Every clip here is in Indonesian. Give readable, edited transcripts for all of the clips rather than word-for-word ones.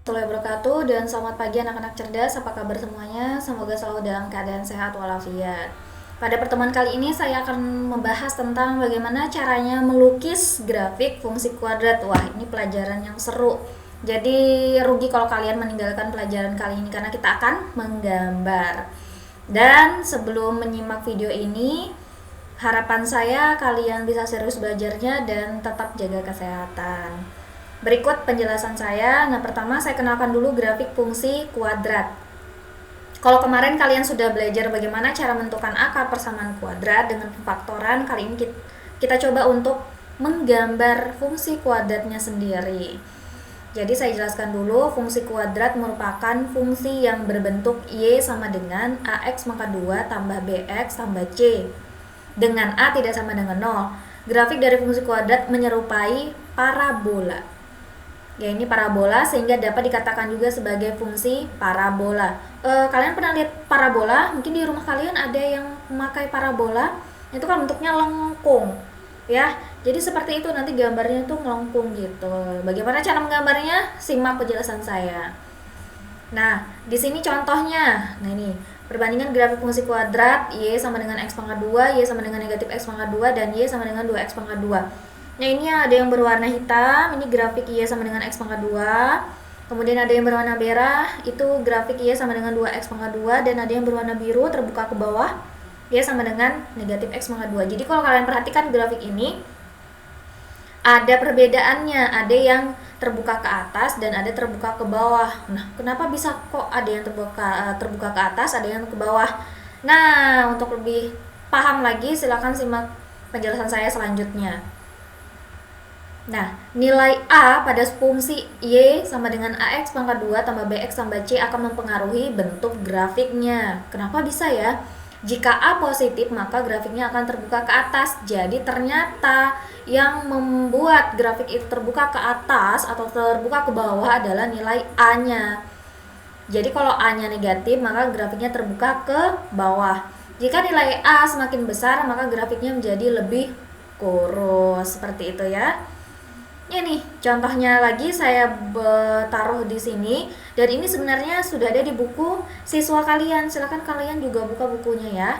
Warahmatullahi wabarakatuh dan selamat pagi anak-anak cerdas, apa kabar semuanya? Semoga selalu dalam keadaan sehat walafiat. Pada pertemuan kali ini saya akan membahas tentang bagaimana caranya melukis grafik fungsi kuadrat. Wah, ini pelajaran yang seru. Jadi rugi kalau kalian meninggalkan pelajaran kali ini karena kita akan menggambar. Dan sebelum menyimak video ini, harapan saya kalian bisa serius belajarnya dan tetap jaga kesehatan. Berikut penjelasan saya. Nah, pertama saya kenalkan dulu grafik fungsi kuadrat. Kalau kemarin kalian sudah belajar bagaimana cara menentukan akar persamaan kuadrat dengan pemfaktoran, kali ini kita coba untuk menggambar fungsi kuadratnya sendiri. Jadi saya jelaskan dulu, fungsi kuadrat merupakan fungsi yang berbentuk Y sama dengan AX pangkat 2 tambah BX tambah C. Dengan A tidak sama dengan 0. Grafik dari fungsi kuadrat menyerupai parabola. Ya, ini parabola sehingga dapat dikatakan juga sebagai fungsi parabola. Kalian pernah lihat parabola? Mungkin di rumah kalian ada yang memakai parabola. Itu kan bentuknya lengkung, ya. Jadi seperti itu nanti gambarnya tuh melengkung gitu. Bagaimana cara menggambarnya? Simak penjelasan saya. Nah, di sini contohnya. Nah, ini perbandingan grafik fungsi kuadrat Y sama dengan X pangkat 2, Y sama dengan negatif X pangkat 2, dan Y sama dengan 2X pangkat 2. Nah, ini ada yang berwarna hitam, ini grafik Y sama dengan X pangkat 2. Kemudian ada yang berwarna merah, itu grafik Y sama dengan 2X pangkat 2. Dan ada yang berwarna biru, terbuka ke bawah, Y sama dengan negatif X pangkat 2. Jadi kalau kalian perhatikan grafik ini, ada perbedaannya, ada yang terbuka ke atas dan ada terbuka ke bawah. Nah, kenapa bisa kok ada yang terbuka ke atas, ada yang ke bawah? Nah, untuk lebih paham lagi silakan simak penjelasan saya selanjutnya. Nah, nilai A pada fungsi Y sama dengan AX pangkat 2 tambah BX tambah C akan mempengaruhi bentuk grafiknya. Kenapa bisa ya? Jika A positif, maka grafiknya akan terbuka ke atas. Jadi ternyata yang membuat grafik itu terbuka ke atas atau terbuka ke bawah adalah nilai A-nya. Jadi kalau A-nya negatif, maka grafiknya terbuka ke bawah. Jika nilai A semakin besar, maka grafiknya menjadi lebih kurus. Seperti itu ya. Ini contohnya lagi saya taruh di sini, dan ini sebenarnya sudah ada di buku siswa kalian. Silakan kalian juga buka bukunya ya.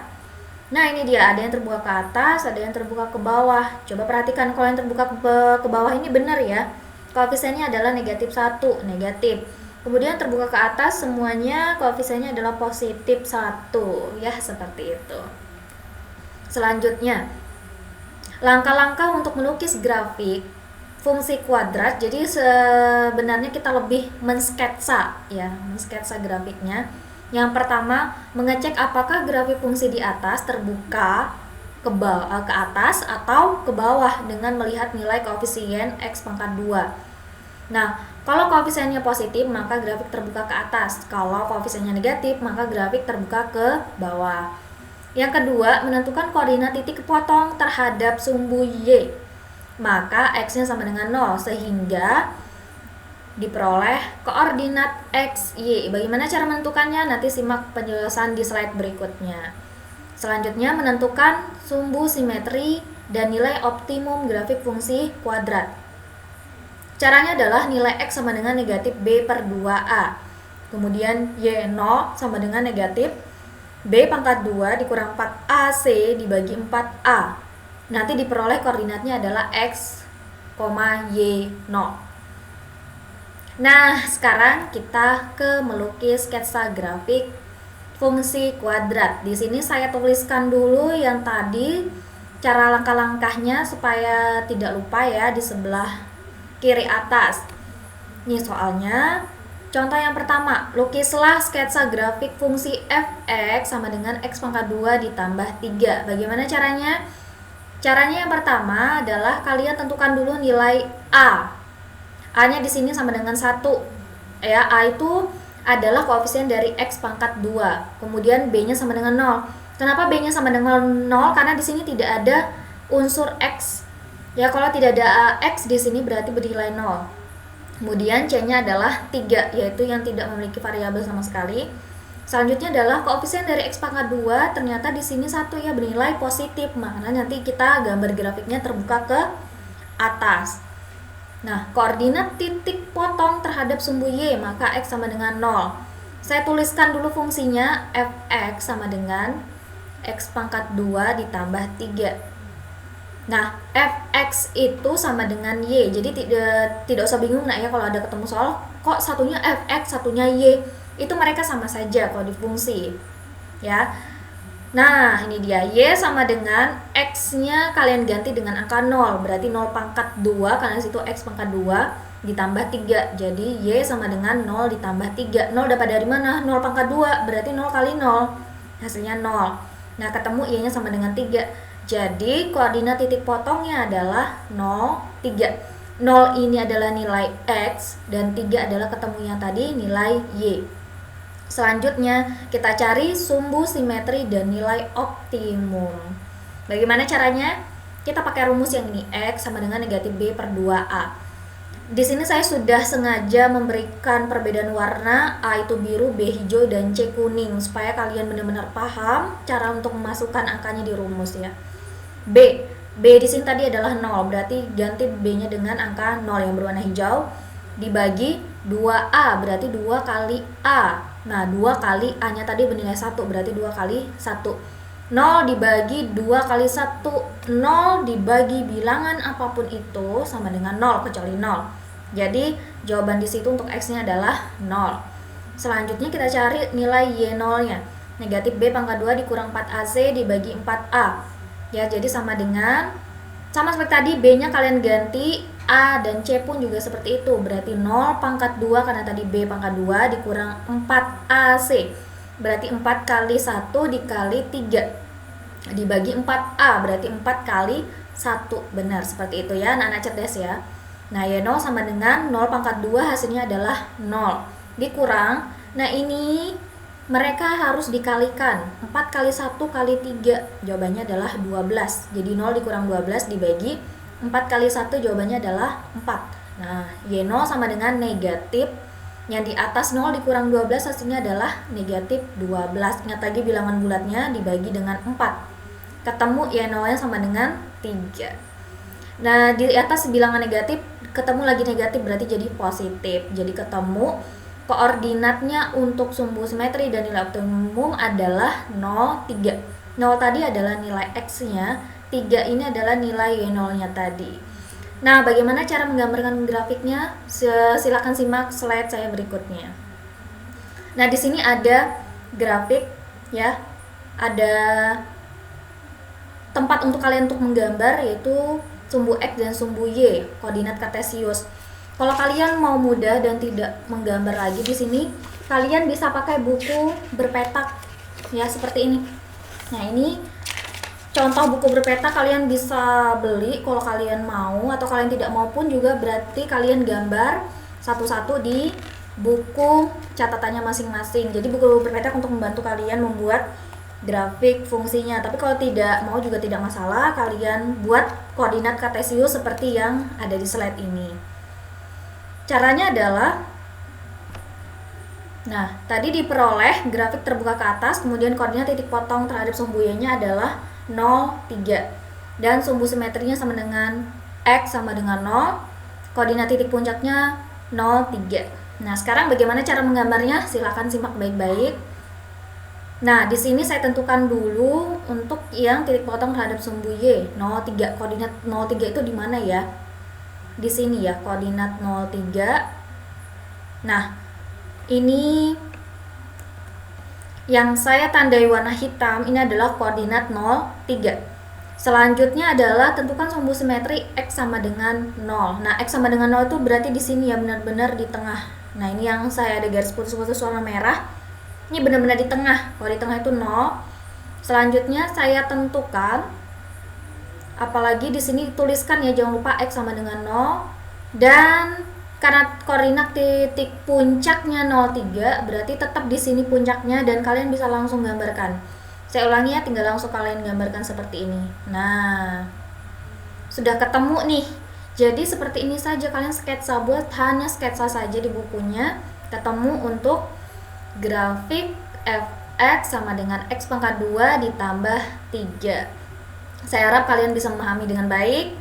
Nah, ini dia, ada yang terbuka ke atas, ada yang terbuka ke bawah. Coba perhatikan, kalau yang terbuka ke bawah ini benar ya. Koefisiennya adalah negatif 1, negatif. Kemudian terbuka ke atas semuanya koefisiennya adalah positif 1, ya seperti itu. Selanjutnya, langkah-langkah untuk melukis grafik fungsi kuadrat. Jadi sebenarnya kita lebih mensketsa ya, mensketsa grafiknya. Yang pertama, mengecek apakah grafik fungsi di atas terbuka ke atas atau ke bawah dengan melihat nilai koefisien X pangkat 2. Nah, kalau koefisiennya positif maka grafik terbuka ke atas. Kalau koefisiennya negatif maka grafik terbuka ke bawah. Yang kedua, menentukan koordinat titik potong terhadap sumbu Y. Maka X-nya sama dengan 0 sehingga diperoleh koordinat X, Y. Bagaimana cara menentukannya? Nanti simak penjelasan di slide berikutnya. Selanjutnya, menentukan sumbu simetri dan nilai optimum grafik fungsi kuadrat. Caranya adalah nilai X sama dengan negatif B per 2A. Kemudian Y0 sama dengan negatif B pangkat 2 dikurang 4AC dibagi 4A. Nanti diperoleh koordinatnya adalah X, Y0. Nah, sekarang kita ke melukis sketsa grafik fungsi kuadrat. Di sini saya tuliskan dulu yang tadi cara langkah-langkahnya supaya tidak lupa ya, di sebelah kiri atas. Ini soalnya. Contoh yang pertama, lukislah sketsa grafik fungsi fx sama dengan x pangkat 2 ditambah 3. Bagaimana caranya? Caranya yang pertama adalah kalian tentukan dulu nilai A. A-nya di sini sama dengan 1. Ya, A itu adalah koefisien dari X pangkat 2. Kemudian B-nya sama dengan 0. Kenapa B-nya sama dengan 0? Karena di sini tidak ada unsur X. Ya, kalau tidak ada X di sini berarti bernilai 0. Kemudian C-nya adalah 3, yaitu yang tidak memiliki variabel sama sekali. Selanjutnya adalah koefisien dari X pangkat 2, ternyata di sini 1 ya, bernilai positif. Makanya nanti kita gambar grafiknya terbuka ke atas. Nah, koordinat titik potong terhadap sumbu Y, maka X sama dengan 0. Saya tuliskan dulu fungsinya, fx sama dengan X pangkat 2 ditambah 3. Nah, fx itu sama dengan Y, jadi tidak usah bingung nak ya kalau ada ketemu soal, kok satunya fx, satunya Y. Itu mereka sama saja kalau di fungsi. Ya. Nah, ini dia, Y sama dengan X-nya kalian ganti dengan angka 0, berarti 0 pangkat 2, karena situ X pangkat 2 ditambah 3, jadi Y sama dengan 0 ditambah 3. 0 dapat dari mana? 0 pangkat 2, berarti 0 kali 0, hasilnya 0. Nah, ketemu Y-nya sama dengan 3, jadi koordinat titik potongnya adalah 0, 3. 0 ini adalah nilai X, dan 3 adalah ketemunya tadi nilai Y. Selanjutnya, kita cari sumbu simetri dan nilai optimum. Bagaimana caranya? Kita pakai rumus yang ini, X sama dengan negatif B per 2A. Di sini saya sudah sengaja memberikan perbedaan warna, A itu biru, B hijau, dan C kuning, supaya kalian benar-benar paham cara untuk memasukkan angkanya di rumus ya. B di sini tadi adalah 0, berarti ganti B-nya dengan angka 0 yang berwarna hijau, dibagi 2A, berarti 2 kali A. Nah, 2 kali A-nya tadi bernilai 1, berarti 2 kali 1. 0 dibagi 2 kali 1, 0 dibagi bilangan apapun itu sama dengan 0, kecuali 0. Jadi, jawaban di situ untuk X-nya adalah 0. Selanjutnya kita cari nilai Y0-nya. Negatif B pangkat 2 dikurang 4AC dibagi 4A. Ya, jadi sama seperti tadi, B-nya kalian ganti, A dan C pun juga seperti itu, berarti 0 pangkat 2 karena tadi B pangkat 2 dikurang 4AC, berarti 4 kali 1 dikali 3 dibagi 4A, berarti 4 kali 1, benar seperti itu ya anak-anak cerdas ya. Nah, Y0 sama dengan 0 pangkat 2 hasilnya adalah 0, dikurang, nah ini mereka harus dikalikan, 4 kali 1 kali 3, jawabannya adalah 12, jadi 0 dikurang 12 dibagi 4 kali 1, jawabannya adalah 4. Nah, Y0 sama dengan negatif, yang di atas 0 dikurang 12 hasilnya adalah negatif 12. Ingat lagi bilangan bulatnya dibagi dengan 4. Ketemu Y0-nya sama dengan 3. Nah, di atas bilangan negatif, ketemu lagi negatif, berarti jadi positif. Jadi ketemu koordinatnya untuk sumbu simetri dan nilai optimum adalah 0, 3. 0 tadi adalah nilai X-nya, 3 ini adalah nilai Y0-nya tadi. Nah, bagaimana cara menggambarkan grafiknya? Silakan simak slide saya berikutnya. Nah, di sini ada grafik ya. Ada tempat untuk kalian untuk menggambar, yaitu sumbu X dan sumbu Y, koordinat kartesius. Kalau kalian mau mudah dan tidak menggambar lagi di sini, kalian bisa pakai buku berpetak ya seperti ini. Nah, ini contoh buku berpeta, kalian bisa beli kalau kalian mau, atau kalian tidak mau pun juga berarti kalian gambar satu-satu di buku catatannya masing-masing. Jadi buku berpetak untuk membantu kalian membuat grafik fungsinya. Tapi kalau tidak mau juga tidak masalah, kalian buat koordinat kartesius seperti yang ada di slide ini. Caranya adalah, nah, tadi diperoleh grafik terbuka ke atas, kemudian koordinat titik potong terhadap sumbu Y-nya adalah 0, 3. Dan sumbu simetrinya sama dengan X sama dengan 0, koordinat titik puncaknya 0, 3. Nah, sekarang bagaimana cara menggambarnya? Silakan simak baik-baik. Nah, di sini saya tentukan dulu untuk yang titik potong terhadap sumbu Y, 0, 3. Koordinat 0, 3 itu di mana ya? Di sini ya, koordinat 0, 3. Nah, ini yang saya tandai warna hitam, ini adalah koordinat 0, 3. Selanjutnya adalah tentukan sumbu simetri X sama dengan 0. Nah, X sama dengan 0 itu berarti di sini ya, benar-benar di tengah. Nah, ini yang saya ada garis putus-putus warna merah. Ini benar-benar di tengah. Kalau di tengah itu 0. Selanjutnya saya tentukan, apalagi di sini dituliskan ya, jangan lupa X sama dengan 0, dan karena koordinat titik puncaknya 0, 3, berarti tetap di sini puncaknya, dan kalian bisa langsung gambarkan. Saya ulangi ya, tinggal langsung kalian gambarkan seperti ini. Nah, sudah ketemu nih. Jadi seperti ini saja, kalian sketsa, buat hanya sketsa saja di bukunya, ketemu untuk grafik fx sama dengan X pangkat 2 ditambah 3. Saya harap kalian bisa memahami dengan baik.